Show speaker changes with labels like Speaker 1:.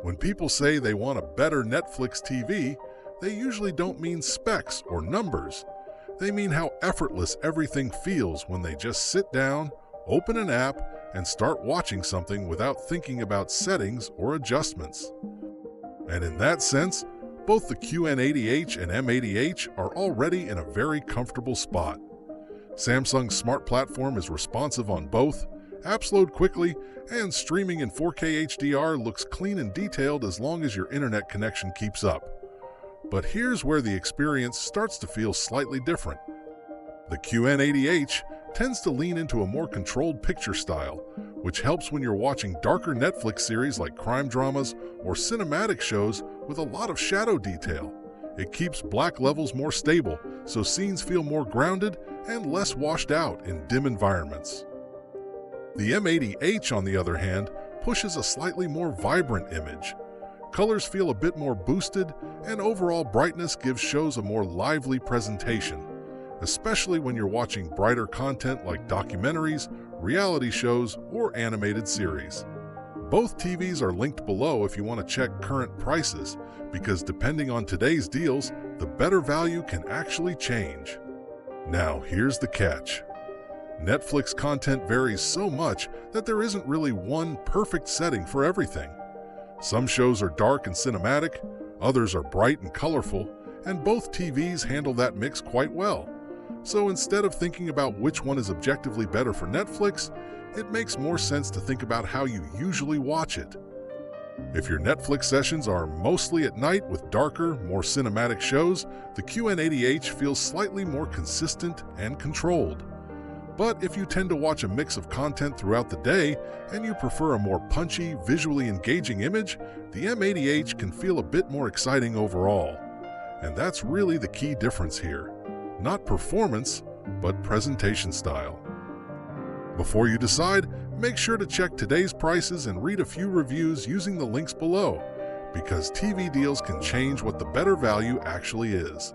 Speaker 1: When people say they want a better Netflix TV, they usually don't mean specs or numbers. They mean how effortless everything feels when they just sit down, open an app, and start watching something without thinking about settings or adjustments. And in that sense, both the QN80H and M80H are already in a very comfortable spot. Samsung's smart platform is responsive on both, apps load quickly, and streaming in 4K HDR looks clean and detailed as long as your internet connection keeps up. But here's where the experience starts to feel slightly different. The QN80H tends to lean into a more controlled picture style, which helps when you're watching darker Netflix series like crime dramas or cinematic shows with a lot of shadow detail. It keeps black levels more stable, so scenes feel more grounded and less washed out in dim environments. The M80H, on the other hand, pushes a slightly more vibrant image. Colors feel a bit more boosted, and overall brightness gives shows a more lively presentation, especially when you're watching brighter content like documentaries, reality shows, or animated series. Both TVs are linked below if you want to check current prices, because depending on today's deals, the better value can actually change. Now, here's the catch. Netflix content varies so much that there isn't really one perfect setting for everything. Some shows are dark and cinematic, others are bright and colorful, and both TVs handle that mix quite well. So instead of thinking about which one is objectively better for Netflix, it makes more sense to think about how you usually watch it. If your Netflix sessions are mostly at night with darker, more cinematic shows, the QN80H feels slightly more consistent and controlled. But if you tend to watch a mix of content throughout the day and you prefer a more punchy, visually engaging image, the M80H can feel a bit more exciting overall. And that's really the key difference here. Not performance, but presentation style. Before you decide, make sure to check today's prices and read a few reviews using the links below, because TV deals can change what the better value actually is.